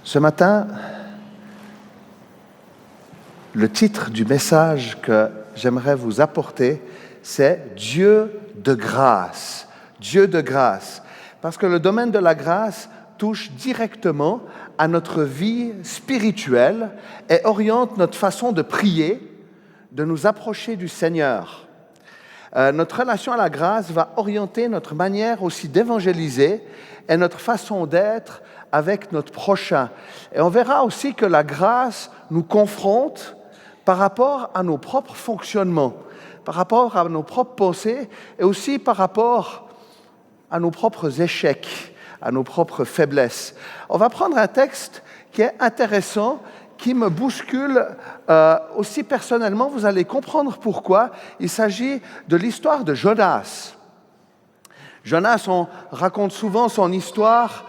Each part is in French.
Ce matin, le titre du message que j'aimerais vous apporter, c'est Dieu de grâce. Dieu de grâce. Parce que le domaine de la grâce touche directement à notre vie spirituelle et oriente notre façon de prier, de nous approcher du Seigneur. Notre relation à la grâce va orienter notre manière aussi d'évangéliser et notre façon d'être avec notre prochain. Et on verra aussi que la grâce nous confronte par rapport à nos propres fonctionnements, par rapport à nos propres pensées et aussi par rapport à nos propres échecs, à nos propres faiblesses. On va prendre un texte qui est intéressant, qui me bouscule aussi personnellement. Vous allez comprendre pourquoi. Il s'agit de l'histoire de Jonas. Jonas, on raconte souvent son histoire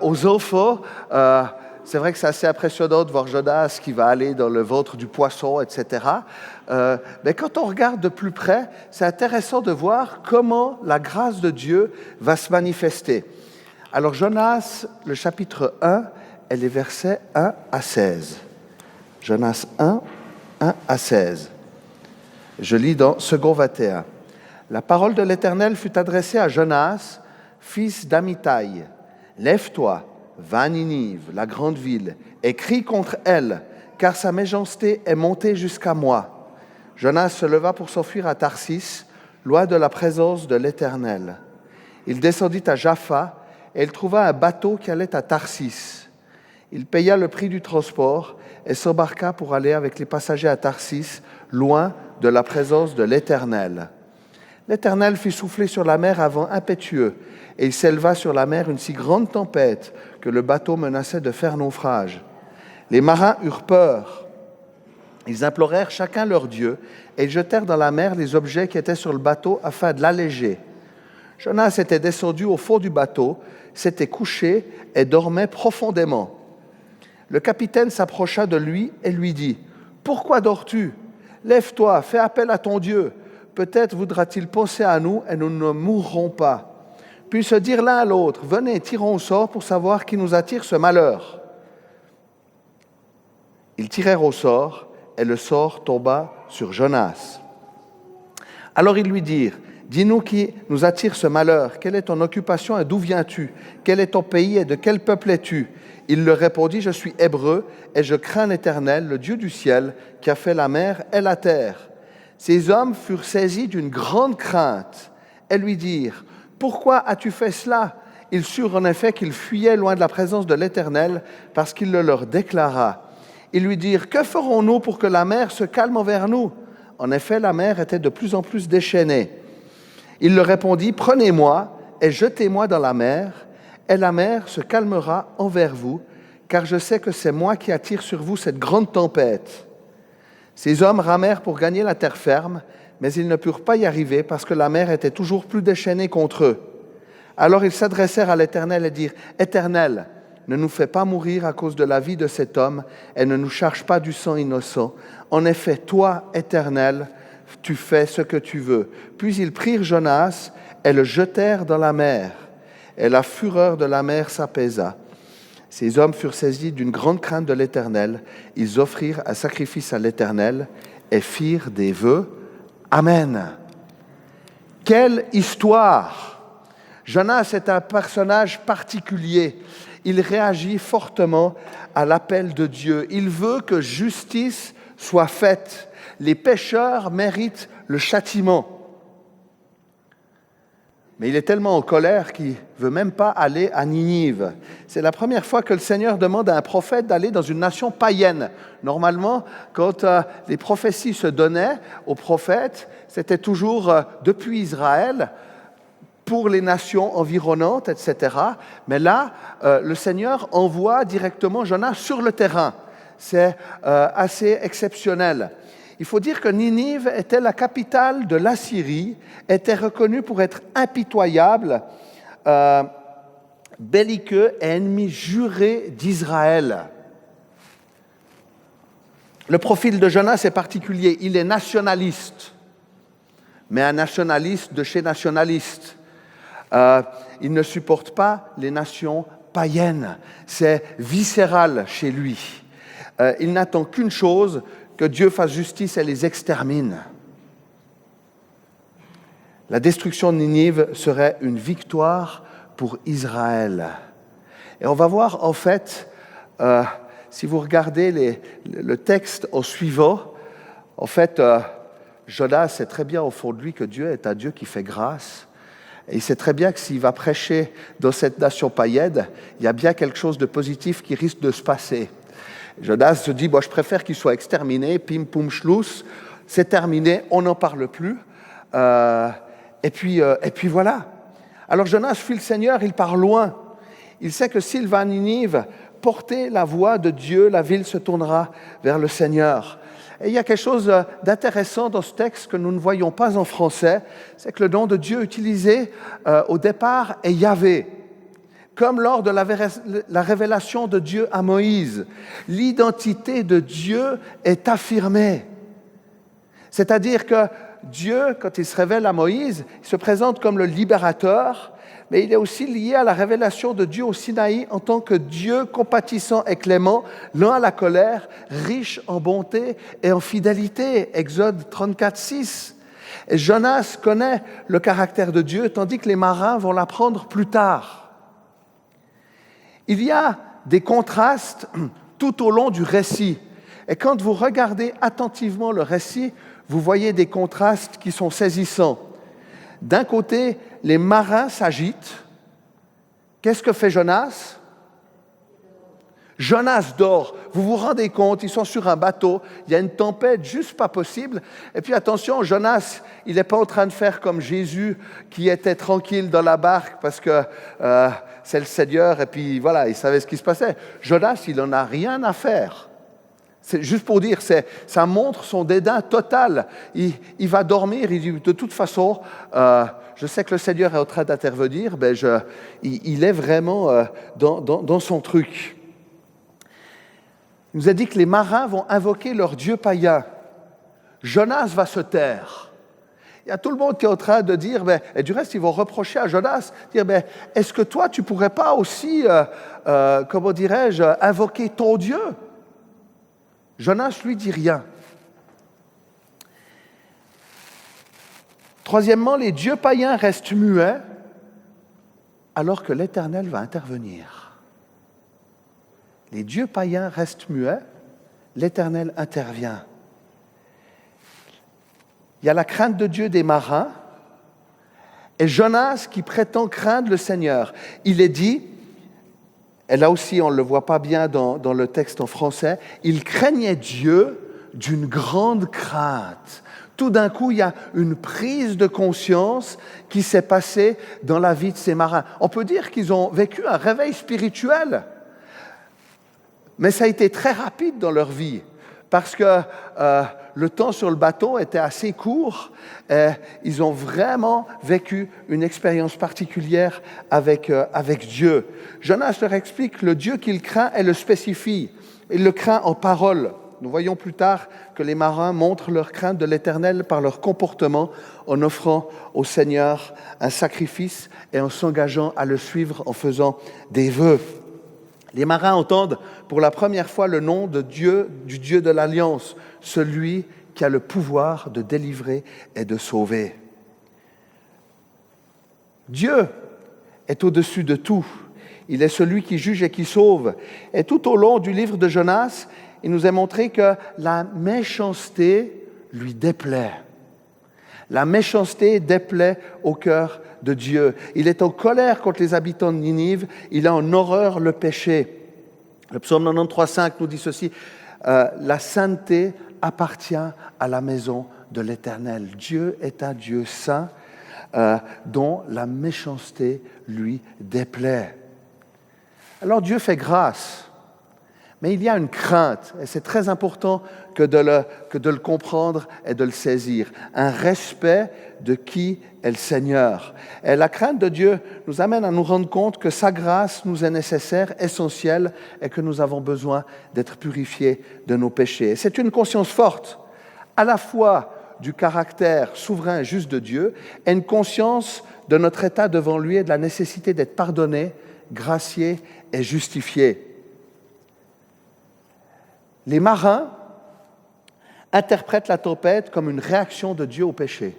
aux Zophos. C'est vrai que c'est assez impressionnant de voir Jonas qui va aller dans le ventre du poisson, etc. Mais quand on regarde de plus près, c'est intéressant de voir comment la grâce de Dieu va se manifester. Alors Jonas, le chapitre 1, et les versets 1 à 16. Jonas 1, 1 à 16. Je lis dans 2 21. La parole de l'Éternel fut adressée à Jonas, fils d'Amittai. Lève-toi, va à Ninive, la grande ville, et crie contre elle, car sa méchanceté est montée jusqu'à moi. Jonas se leva pour s'enfuir à Tarsis, loin de la présence de l'Éternel. Il descendit à Jaffa, et il trouva un bateau qui allait à Tarsis. Il paya le prix du transport et s'embarqua pour aller avec les passagers à Tarsis, loin de la présence de l'Éternel. L'Éternel fit souffler sur la mer un vent impétueux, et il s'éleva sur la mer une si grande tempête que le bateau menaçait de faire naufrage. Les marins eurent peur. Ils implorèrent chacun leur Dieu, et ils jetèrent dans la mer les objets qui étaient sur le bateau afin de l'alléger. Jonas était descendu au fond du bateau, s'était couché et dormait profondément. Le capitaine s'approcha de lui et lui dit : « Pourquoi dors-tu ? Lève-toi, fais appel à ton Dieu. Peut-être voudra-t-il penser à nous et nous ne mourrons pas. » Puis se dirent l'un à l'autre : « Venez, tirons au sort pour savoir qui nous attire ce malheur. » Ils tirèrent au sort et le sort tomba sur Jonas. Alors ils lui dirent : « Dis-nous qui nous attire ce malheur. Quelle est ton occupation et d'où viens-tu ? Quel est ton pays et de quel peuple es-tu ? » Il leur répondit : « Je suis hébreu et je crains l'Éternel, le Dieu du ciel, qui a fait la mer et la terre. » Ces hommes furent saisis d'une grande crainte et lui dirent : « Pourquoi as-tu fait cela ?» Ils surent en effet qu'il fuyait loin de la présence de l'Éternel parce qu'il le leur déclara. Ils lui dirent : « Que ferons-nous pour que la mer se calme envers nous ?» En effet, la mer était de plus en plus déchaînée. Il leur répondit : « Prenez-moi et jetez-moi dans la mer, et la mer se calmera envers vous, car je sais que c'est moi qui attire sur vous cette grande tempête. » Ces hommes ramèrent pour gagner la terre ferme, mais ils ne purent pas y arriver parce que la mer était toujours plus déchaînée contre eux. Alors ils s'adressèrent à l'Éternel et dirent : « Éternel, ne nous fais pas mourir à cause de la vie de cet homme et ne nous charge pas du sang innocent. En effet, toi, Éternel, tu fais ce que tu veux. » Puis ils prirent Jonas et le jetèrent dans la mer, et la fureur de la mer s'apaisa. Ces hommes furent saisis d'une grande crainte de l'Éternel. Ils offrirent un sacrifice à l'Éternel et firent des vœux. Amen. Quelle histoire! Jonas est un personnage particulier. Il réagit fortement à l'appel de Dieu. Il veut que justice soit faite. Les pécheurs méritent le châtiment. Mais il est tellement en colère qu'il ne veut même pas aller à Ninive. C'est la première fois que le Seigneur demande à un prophète d'aller dans une nation païenne. Normalement, quand les prophéties se donnaient aux prophètes, c'était toujours depuis Israël, pour les nations environnantes, etc. Mais là, le Seigneur envoie directement Jonas sur le terrain. C'est assez exceptionnel. Il faut dire que Ninive était la capitale de l'Assyrie, était reconnue pour être impitoyable, belliqueux et ennemi juré d'Israël. Le profil de Jonas est particulier. Il est nationaliste, mais un nationaliste de chez nationaliste. Il ne supporte pas les nations païennes. C'est viscéral chez lui. Il n'attend qu'une chose, que Dieu fasse justice et les extermine. La destruction de Ninive serait une victoire pour Israël. Et on va voir en fait, si vous regardez le texte au suivant, en fait, Jonas sait très bien au fond de lui que Dieu est un Dieu qui fait grâce. Et il sait très bien que s'il va prêcher dans cette nation païenne, il y a bien quelque chose de positif qui risque de se passer. Jonas se dit, je préfère qu'il soit exterminé, pim, poum, schluss, c'est terminé, on n'en parle plus. Et puis voilà. Alors Jonas fuit le Seigneur, il part loin. Il sait que s'il va à Ninive, porter la voix de Dieu, la ville se tournera vers le Seigneur. Et il y a quelque chose d'intéressant dans ce texte que nous ne voyons pas en français, c'est que le nom de Dieu utilisé au départ est Yahvé. Comme lors de la révélation de Dieu à Moïse, l'identité de Dieu est affirmée. C'est-à-dire que Dieu, quand il se révèle à Moïse, il se présente comme le libérateur, mais il est aussi lié à la révélation de Dieu au Sinaï en tant que Dieu compatissant et clément, lent à la colère, riche en bonté et en fidélité. Exode 34, 6. Et Jonas connaît le caractère de Dieu, tandis que les marins vont l'apprendre plus tard. Il y a des contrastes tout au long du récit. Et quand vous regardez attentivement le récit, vous voyez des contrastes qui sont saisissants. D'un côté, les marins s'agitent. Qu'est-ce que fait Jonas ? Jonas dort. Vous vous rendez compte, ils sont sur un bateau, il y a une tempête juste pas possible. Et puis attention, Jonas, il n'est pas en train de faire comme Jésus qui était tranquille dans la barque parce que c'est le Seigneur et puis voilà, il savait ce qui se passait. Jonas, il n'en a rien à faire. C'est juste pour dire, ça montre son dédain total. Il va dormir, il dit de toute façon, je sais que le Seigneur est en train d'intervenir, il est vraiment dans son truc. Il nous a dit que les marins vont invoquer leur dieu païen. Jonas va se taire. Il y a tout le monde qui est en train de dire, et du reste, ils vont reprocher à Jonas, dire, est-ce que toi, tu ne pourrais pas aussi, invoquer ton Dieu ? Jonas, lui, dit rien. Troisièmement, les dieux païens restent muets, alors que l'Éternel va intervenir. Les dieux païens restent muets, l'Éternel intervient. Il y a la crainte de Dieu des marins et Jonas qui prétend craindre le Seigneur. Il est dit, et là aussi on ne le voit pas bien dans le texte en français, il craignait Dieu d'une grande crainte. Tout d'un coup, il y a une prise de conscience qui s'est passée dans la vie de ces marins. On peut dire qu'ils ont vécu un réveil spirituel. Mais ça a été très rapide dans leur vie, parce que le temps sur le bateau était assez court. Et ils ont vraiment vécu une expérience particulière avec Dieu. Jonas leur explique que le Dieu qu'il craint, elle le spécifie. Il le craint en parole. Nous voyons plus tard que les marins montrent leur crainte de l'Éternel par leur comportement en offrant au Seigneur un sacrifice et en s'engageant à le suivre en faisant des vœux. Les marins entendent pour la première fois le nom de Dieu, du Dieu de l'Alliance, celui qui a le pouvoir de délivrer et de sauver. Dieu est au-dessus de tout. Il est celui qui juge et qui sauve. Et tout au long du livre de Jonas, il nous est montré que la méchanceté lui déplaît. La méchanceté déplaît au cœur de Dieu. Il est en colère contre les habitants de Ninive, il a en horreur le péché. Le psaume 93,5 nous dit ceci, la sainteté appartient à la maison de l'Éternel. Dieu est un Dieu saint dont la méchanceté lui déplaît. Alors Dieu fait grâce. Mais il y a une crainte, et c'est très important que de le comprendre et de le saisir. Un respect de qui est le Seigneur. Et la crainte de Dieu nous amène à nous rendre compte que sa grâce nous est nécessaire, essentielle, et que nous avons besoin d'être purifiés de nos péchés. Et c'est une conscience forte, à la fois du caractère souverain et juste de Dieu, et une conscience de notre état devant lui et de la nécessité d'être pardonné, gracié et justifié. Les marins interprètent la tempête comme une réaction de Dieu au péché.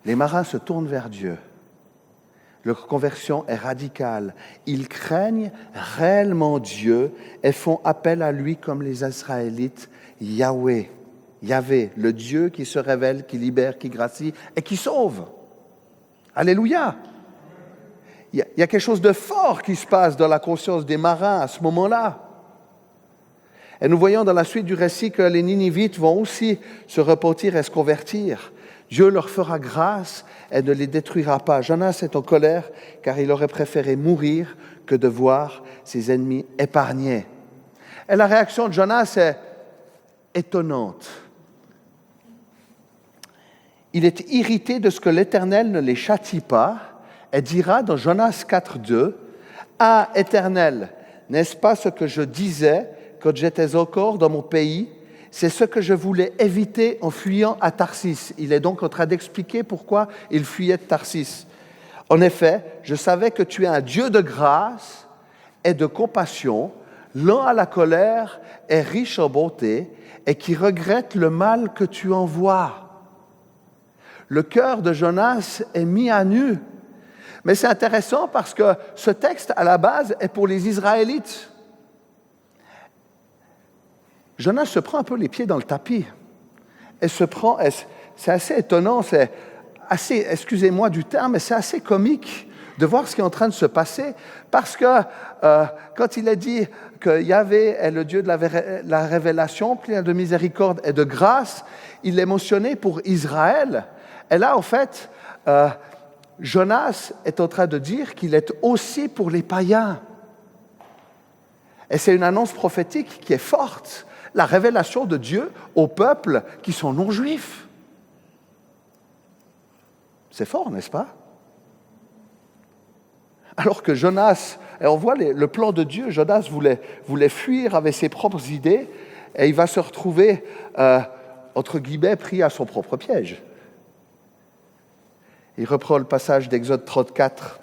Les marins se tournent vers Dieu. Leur conversion est radicale. Ils craignent réellement Dieu et font appel à lui comme les Israélites, Yahvé, le Dieu qui se révèle, qui libère, qui gracie et qui sauve. Alléluia! Il y a quelque chose de fort qui se passe dans la conscience des marins à ce moment-là. Et nous voyons dans la suite du récit que les Ninivites vont aussi se repentir et se convertir. Dieu leur fera grâce et ne les détruira pas. Jonas est en colère car il aurait préféré mourir que de voir ses ennemis épargnés. Et la réaction de Jonas est étonnante. Il est irrité de ce que l'Éternel ne les châtie pas et dira dans Jonas 4,2 « Ah, Éternel, n'est-ce pas ce que je disais quand j'étais encore dans mon pays ? C'est ce que je voulais éviter en fuyant à Tarsis. » Il est donc en train d'expliquer pourquoi il fuyait de Tarsis. « En effet, je savais que tu es un Dieu de grâce et de compassion, lent à la colère et riche en bonté, et qui regrette le mal que tu envoies. » Le cœur de Jonas est mis à nu. Mais c'est intéressant parce que ce texte, à la base, est pour les Israélites. Jonas se prend un peu les pieds dans le tapis. C'est assez étonnant, c'est assez, excusez-moi du terme, mais c'est assez comique de voir ce qui est en train de se passer. Parce que quand il est dit que Yahvé est le Dieu de la révélation, plein de miséricorde et de grâce, il est mentionné pour Israël. Et là, en fait, Jonas est en train de dire qu'il est aussi pour les païens. Et c'est une annonce prophétique qui est forte. La révélation de Dieu aux peuples qui sont non-juifs. C'est fort, n'est-ce pas? Alors que Jonas, et on voit le plan de Dieu, Jonas voulait fuir avec ses propres idées, et il va se retrouver, entre guillemets, pris à son propre piège. Il reprend le passage d'Exode 34,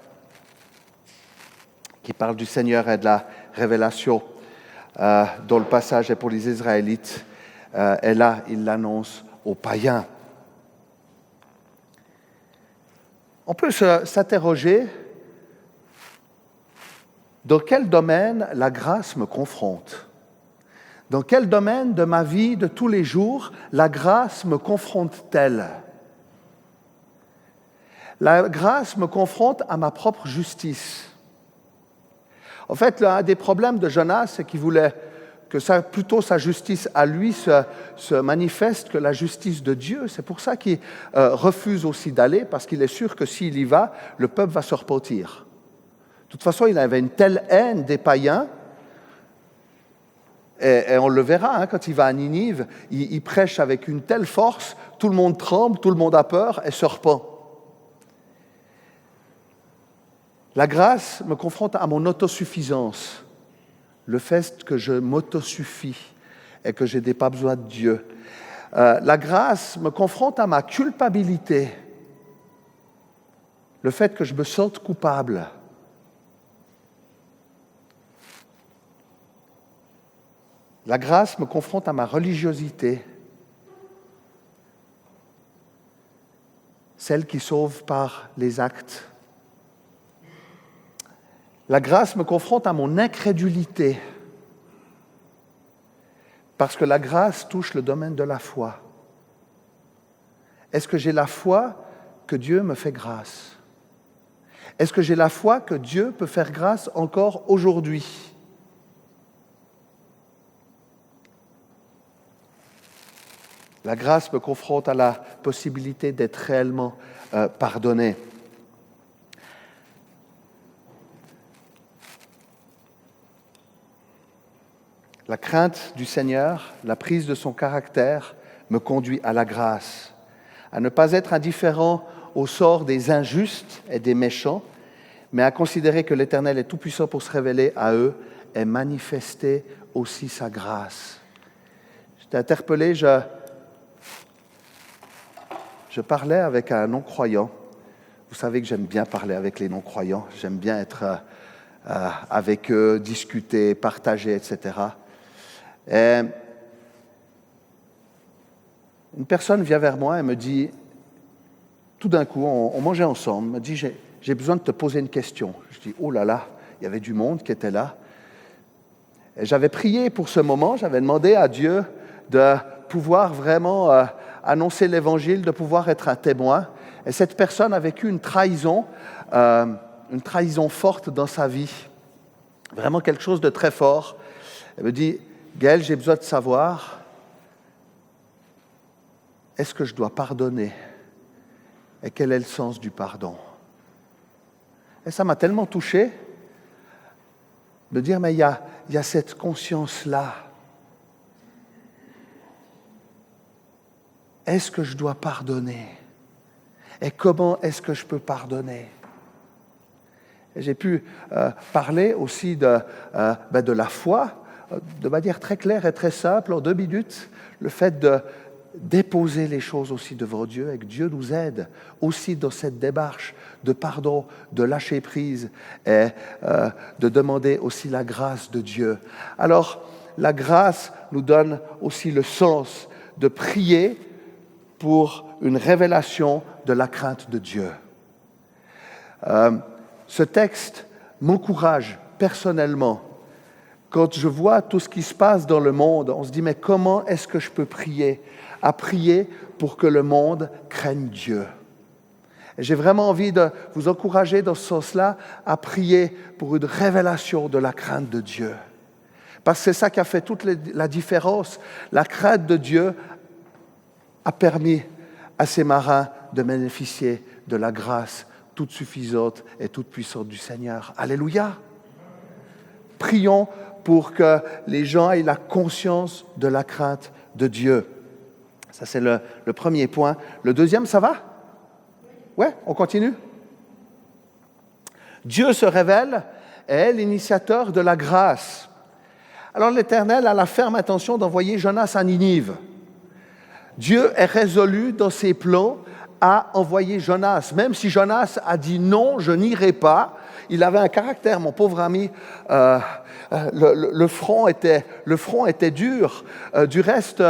qui parle du Seigneur et de la révélation, dont le passage est pour les Israélites, et là, il l'annonce aux païens. On peut s'interroger, dans quel domaine la grâce me confronte? Dans quel domaine de ma vie de tous les jours la grâce me confronte-t-elle? La grâce me confronte à ma propre justice. En fait, l'un des problèmes de Jonas, c'est qu'il voulait que plutôt sa justice à lui se manifeste que la justice de Dieu. C'est pour ça qu'il refuse aussi d'aller, parce qu'il est sûr que s'il y va, le peuple va se repentir. De toute façon, il avait une telle haine des païens, et on le verra, quand il va à Ninive, il prêche avec une telle force, tout le monde tremble, tout le monde a peur et se repent. La grâce me confronte à mon autosuffisance, le fait que je m'autosuffis et que je n'ai pas besoin de Dieu. La grâce me confronte à ma culpabilité, le fait que je me sente coupable. La grâce me confronte à ma religiosité, celle qui sauve par les actes. La grâce me confronte à mon incrédulité, parce que la grâce touche le domaine de la foi. Est-ce que j'ai la foi que Dieu me fait grâce? Est-ce que j'ai la foi que Dieu peut faire grâce encore aujourd'hui? La grâce me confronte à la possibilité d'être réellement pardonné. La crainte du Seigneur, la prise de son caractère me conduit à la grâce, à ne pas être indifférent au sort des injustes et des méchants, mais à considérer que l'Éternel est tout-puissant pour se révéler à eux et manifester aussi sa grâce. J'étais interpellé, je parlais avec un non-croyant Vous savez que j'aime bien parler avec les non-croyants, j'aime bien être avec eux, discuter, partager, etc. Et une personne vient vers moi et me dit, tout d'un coup, on mangeait ensemble, me dit, j'ai besoin de te poser une question. Je dis, oh là là, il y avait du monde qui était là. Et j'avais prié pour ce moment, j'avais demandé à Dieu de pouvoir vraiment annoncer l'Évangile, de pouvoir être un témoin. Et cette personne a vécu une trahison forte dans sa vie, vraiment quelque chose de très fort. Elle me dit, Gaël, j'ai besoin de savoir, est-ce que je dois pardonner? Et quel est le sens du pardon? Et ça m'a tellement touché de dire, mais il y a cette conscience-là. Est-ce que je dois pardonner? Et comment est-ce que je peux pardonner? Et j'ai pu parler aussi de la foi, de manière très claire et très simple, en 2 minutes, le fait de déposer les choses aussi devant Dieu et que Dieu nous aide aussi dans cette démarche de pardon, de lâcher prise et de demander aussi la grâce de Dieu. Alors, la grâce nous donne aussi le sens de prier pour une révélation de la crainte de Dieu. Ce texte m'encourage personnellement. Quand je vois tout ce qui se passe dans le monde, on se dit, mais comment est-ce que je peux prier? À prier pour que le monde craigne Dieu. Et j'ai vraiment envie de vous encourager dans ce sens-là à prier pour une révélation de la crainte de Dieu. Parce que c'est ça qui a fait toute la différence. La crainte de Dieu a permis à ces marins de bénéficier de la grâce toute suffisante et toute puissante du Seigneur. Alléluia! Prions pour que les gens aient la conscience de la crainte de Dieu. Ça, c'est le premier point. Le deuxième, ça va? Ouais, on continue? Dieu se révèle et est l'initiateur de la grâce. Alors l'Éternel a la ferme intention d'envoyer Jonas à Ninive. Dieu est résolu dans ses plans à envoyer Jonas. Même si Jonas a dit non, je n'irai pas, il avait un caractère, mon pauvre ami, le front était dur. Du reste,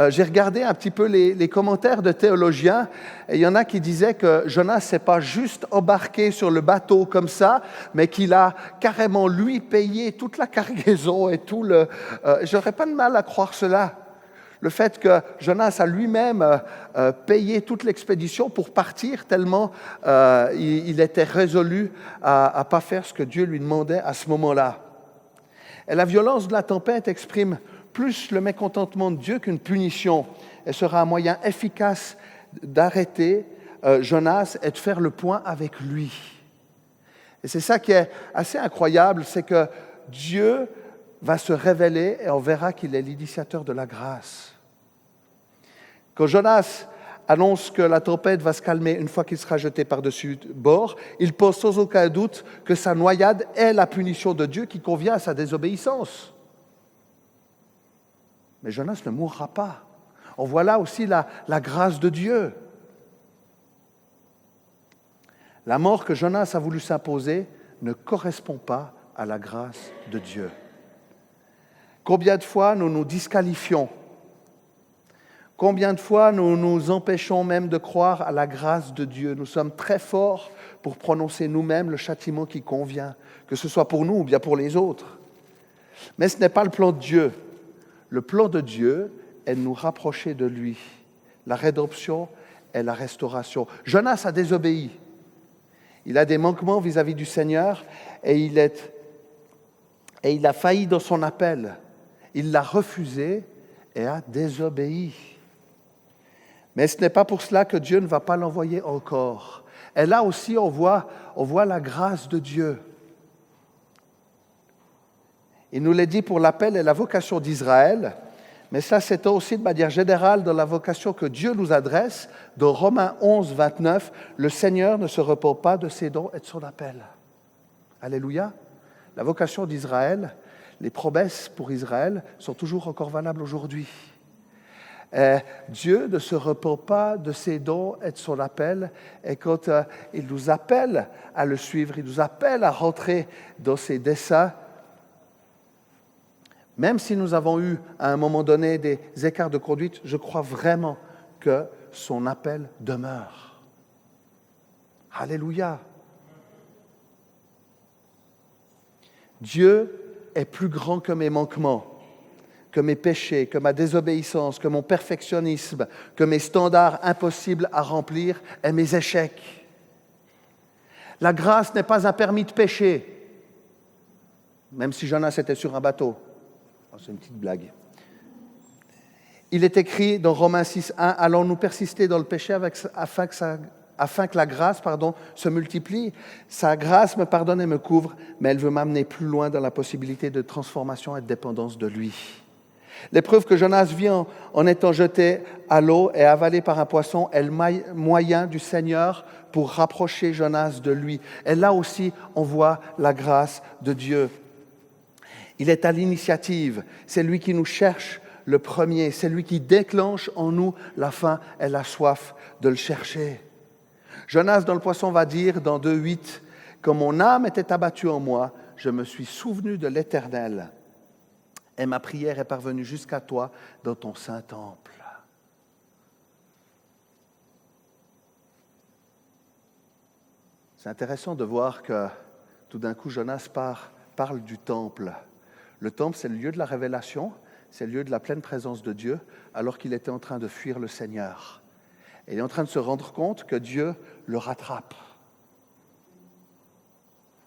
j'ai regardé un petit peu les commentaires de théologiens, et il y en a qui disaient que Jonas s'est pas juste embarqué sur le bateau comme ça, mais qu'il a carrément lui payé toute la cargaison et tout le... j'aurais pas de mal à croire cela. Le fait que Jonas a lui-même payé toute l'expédition pour partir tellement il était résolu à ne pas faire ce que Dieu lui demandait à ce moment-là. Et la violence de la tempête exprime plus le mécontentement de Dieu qu'une punition. Elle sera un moyen efficace d'arrêter Jonas et de faire le point avec lui. Et c'est ça qui est assez incroyable, c'est que Dieu va se révéler et on verra qu'il est l'initiateur de la grâce. Quand Jonas annonce que la tempête va se calmer une fois qu'il sera jeté par-dessus bord, il pense sans aucun doute que sa noyade est la punition de Dieu qui convient à sa désobéissance. Mais Jonas ne mourra pas. On voit là aussi la grâce de Dieu. La mort que Jonas a voulu s'imposer ne correspond pas à la grâce de Dieu. Combien de fois nous nous disqualifions? Combien de fois nous nous empêchons même de croire à la grâce de Dieu? Nous sommes très forts pour prononcer nous-mêmes le châtiment qui convient, que ce soit pour nous ou bien pour les autres. Mais ce n'est pas le plan de Dieu. Le plan de Dieu est de nous rapprocher de lui. La rédemption est la restauration. Jonas a désobéi. Il a des manquements vis-à-vis du Seigneur et il a failli dans son appel. Il l'a refusé et a désobéi. Mais ce n'est pas pour cela que Dieu ne va pas l'envoyer encore. Et là aussi, on voit la grâce de Dieu. Il nous l'a dit pour l'appel et la vocation d'Israël, mais ça c'est aussi de manière générale dans la vocation que Dieu nous adresse. Dans Romains 11, 29, le Seigneur ne se repent pas de ses dons et de son appel. Alléluia. La vocation d'Israël, les promesses pour Israël sont toujours encore valables aujourd'hui. Dieu ne se repent pas de ses dons et de son appel. Et quand il nous appelle à le suivre, il nous appelle à rentrer dans ses desseins, même si nous avons eu à un moment donné des écarts de conduite, je crois vraiment que son appel demeure. Alléluia. Dieu est plus grand que mes manquements, que mes péchés, que ma désobéissance, que mon perfectionnisme, que mes standards impossibles à remplir et mes échecs. La grâce n'est pas un permis de pécher, même si Jonas était sur un bateau. Oh, c'est une petite blague. Il est écrit dans Romains 6, 1, « Allons-nous persister dans le péché afin que la grâce se multiplie. Sa grâce me pardonne et me couvre, mais elle veut m'amener plus loin dans la possibilité de transformation et de dépendance de lui. » L'épreuve que Jonas vit en étant jeté à l'eau et avalé par un poisson est le moyen du Seigneur pour rapprocher Jonas de lui. Et là aussi, on voit la grâce de Dieu. Il est à l'initiative, c'est lui qui nous cherche le premier, c'est lui qui déclenche en nous la faim et la soif de le chercher. Jonas dans le poisson va dire dans 2,8 « Quand mon âme était abattue en moi, je me suis souvenu de l'Éternel et ma prière est parvenue jusqu'à toi dans ton saint temple. » C'est intéressant de voir que tout d'un coup Jonas parle du temple. Le temple, c'est le lieu de la révélation, c'est le lieu de la pleine présence de Dieu, alors qu'il était en train de fuir le Seigneur. Et il est en train de se rendre compte que Dieu le rattrape.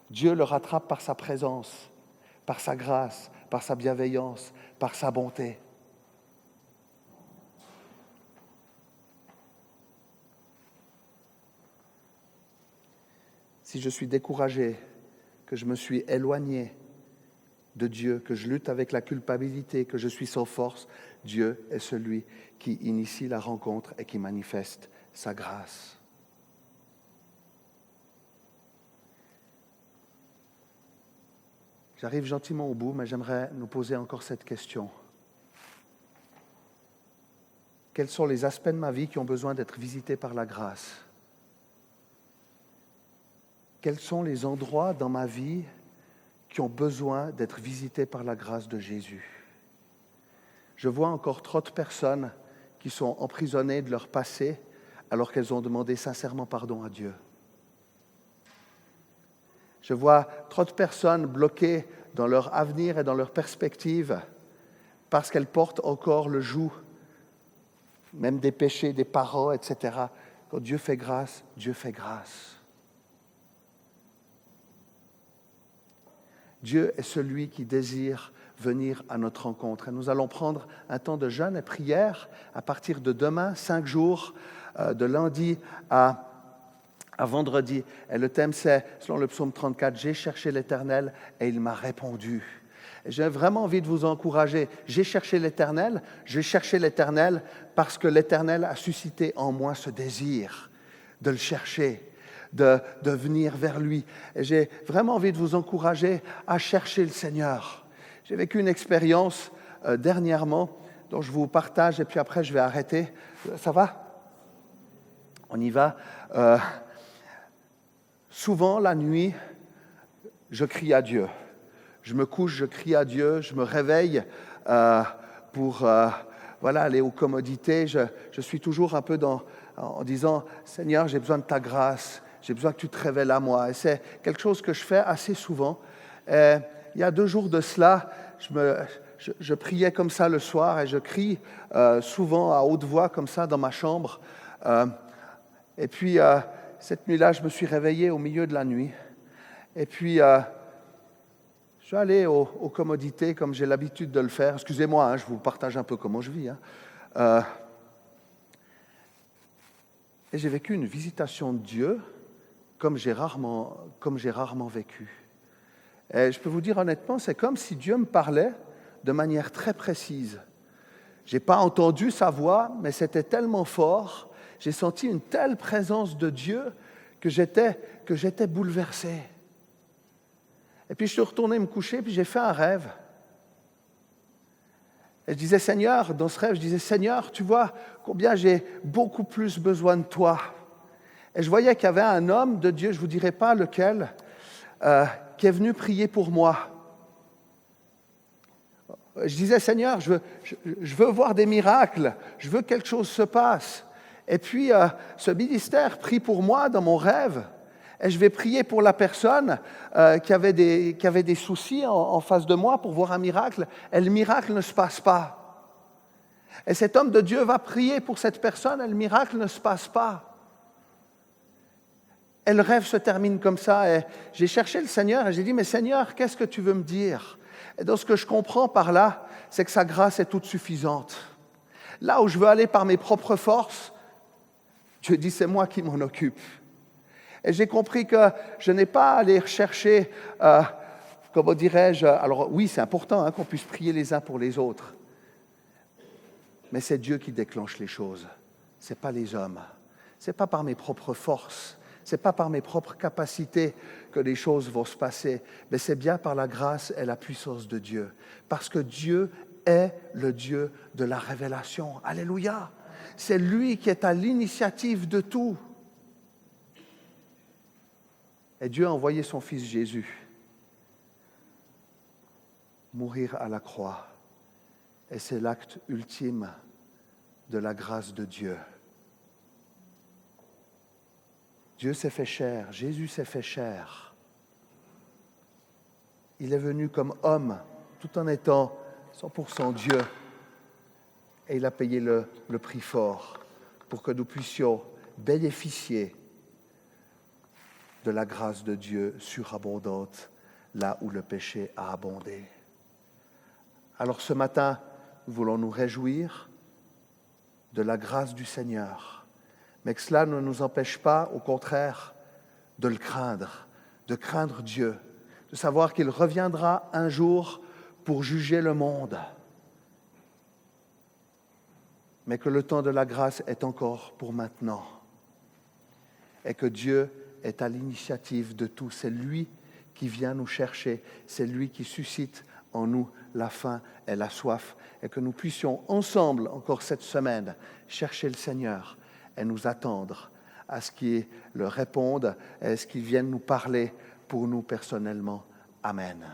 Dieu le rattrape par sa présence, par sa grâce, par sa bienveillance, par sa bonté. Si je suis découragé, que je me suis éloigné de Dieu, que je lutte avec la culpabilité, que je suis sans force, Dieu est celui qui initie la rencontre et qui manifeste sa grâce. J'arrive gentiment au bout, mais j'aimerais nous poser encore cette question. Quels sont les aspects de ma vie qui ont besoin d'être visités par la grâce ? Quels sont les endroits dans ma vie qui ont besoin d'être visités par la grâce de Jésus? Je vois encore trop de personnes qui sont emprisonnées de leur passé alors qu'elles ont demandé sincèrement pardon à Dieu. Je vois trop de personnes bloquées dans leur avenir et dans leur perspective parce qu'elles portent encore le joug, même des péchés des parents, etc. Quand Dieu fait grâce, Dieu fait grâce. Dieu est celui qui désire venir à notre rencontre. Et nous allons prendre un temps de jeûne et prière à partir de demain, 5 jours, de lundi à vendredi. Et le thème c'est, selon le psaume 34, « J'ai cherché l'Éternel et il m'a répondu ». Et j'ai vraiment envie de vous encourager. J'ai cherché l'Éternel parce que l'Éternel a suscité en moi ce désir de le chercher, de venir vers lui. Et j'ai vraiment envie de vous encourager à chercher le Seigneur. J'ai vécu une expérience dernièrement dont je vous partage et puis après je vais arrêter. Ça va ? On y va. Souvent, la nuit, je crie à Dieu. Je me couche, je crie à Dieu, je me réveille pour aller aux commodités. Je suis toujours un peu en disant « Seigneur, j'ai besoin de ta grâce, j'ai besoin que tu te révèles à moi. » Et c'est quelque chose que je fais assez souvent. Et il y a 2 jours de cela, je priais comme ça le soir et je crie souvent à haute voix comme ça dans ma chambre. Et puis, cette nuit-là, je me suis réveillé au milieu de la nuit. Et puis, je suis allé aux commodités comme j'ai l'habitude de le faire. Excusez-moi, je vous partage un peu comment je vis. Et j'ai vécu une visitation de Dieu comme j'ai rarement vécu. Et je peux vous dire honnêtement, c'est comme si Dieu me parlait de manière très précise. Je n'ai pas entendu sa voix, mais c'était tellement fort. J'ai senti une telle présence de Dieu que j'étais bouleversé. Et puis je suis retourné me coucher, puis j'ai fait un rêve. Et je disais, Seigneur, dans ce rêve, je disais, Seigneur, tu vois combien j'ai beaucoup plus besoin de toi. Et je voyais qu'il y avait un homme de Dieu, je ne vous dirai pas lequel, qui est venu prier pour moi. Je disais, Seigneur, je veux voir des miracles, je veux que quelque chose se passe. Et puis, ce ministère prie pour moi dans mon rêve. Et je vais prier pour la personne qui avait des soucis en face de moi pour voir un miracle. Et le miracle ne se passe pas. Et cet homme de Dieu va prier pour cette personne et le miracle ne se passe pas. Et le rêve se termine comme ça. Et j'ai cherché le Seigneur et j'ai dit, mais Seigneur, qu'est-ce que tu veux me dire? Et donc ce que je comprends par là, c'est que sa grâce est toute suffisante. Là où je veux aller par mes propres forces, Dieu dit, c'est moi qui m'en occupe. Et j'ai compris que je n'ai pas à aller rechercher, comment dirais-je, alors oui, c'est important qu'on puisse prier les uns pour les autres, mais c'est Dieu qui déclenche les choses, ce n'est pas les hommes, ce n'est pas par mes propres forces, ce n'est pas par mes propres capacités que les choses vont se passer, mais c'est bien par la grâce et la puissance de Dieu, parce que Dieu est le Dieu de la révélation. Alléluia! C'est lui qui est à l'initiative de tout. Et Dieu a envoyé son Fils Jésus mourir à la croix. Et c'est l'acte ultime de la grâce de Dieu. Dieu s'est fait chair, Jésus s'est fait chair. Il est venu comme homme, tout en étant 100% Dieu. Et il a payé le prix fort pour que nous puissions bénéficier de la grâce de Dieu surabondante, là où le péché a abondé. Alors ce matin, nous voulons nous réjouir de la grâce du Seigneur, mais que cela ne nous empêche pas, au contraire, de le craindre, de craindre Dieu, de savoir qu'il reviendra un jour pour juger le monde, mais que le temps de la grâce est encore pour maintenant, et que Dieu est à l'initiative de tout. C'est lui qui vient nous chercher, c'est lui qui suscite en nous la faim et la soif, et que nous puissions ensemble, encore cette semaine, chercher le Seigneur et nous attendre à ce qu'il le réponde et à ce qu'il vienne nous parler pour nous personnellement. Amen.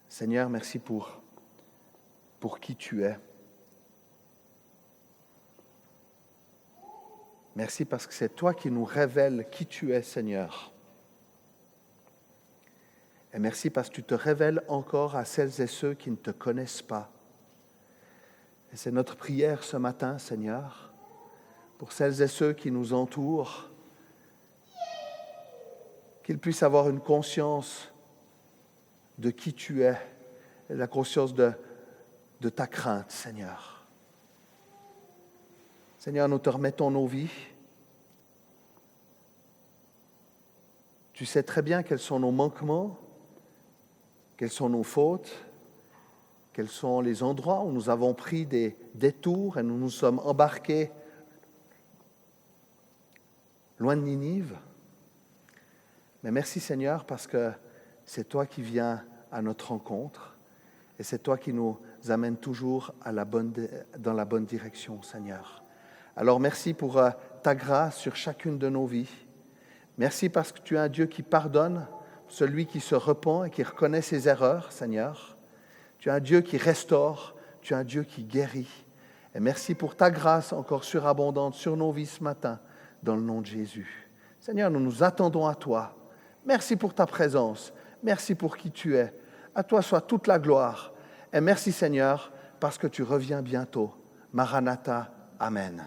Seigneur, merci pour qui tu es. Merci parce que c'est toi qui nous révèles qui tu es, Seigneur. Et merci parce que tu te révèles encore à celles et ceux qui ne te connaissent pas. Et c'est notre prière ce matin, Seigneur, pour celles et ceux qui nous entourent, qu'ils puissent avoir une conscience de qui tu es, et la conscience de ta crainte, Seigneur. Seigneur, nous te remettons nos vies. Tu sais très bien quels sont nos manquements, quelles sont nos fautes, quels sont les endroits où nous avons pris des détours et nous nous sommes embarqués loin de Ninive. Mais merci Seigneur parce que c'est toi qui viens à notre rencontre et c'est toi qui nous amène toujours dans la bonne direction, Seigneur. Alors merci pour ta grâce sur chacune de nos vies. Merci parce que tu es un Dieu qui pardonne celui qui se repent et qui reconnaît ses erreurs, Seigneur. Tu es un Dieu qui restaure, tu es un Dieu qui guérit. Et merci pour ta grâce encore surabondante sur nos vies ce matin, dans le nom de Jésus. Seigneur, nous nous attendons à toi. Merci pour ta présence. Merci pour qui tu es. À toi soit toute la gloire. Et merci Seigneur, parce que tu reviens bientôt. Maranatha. Amen.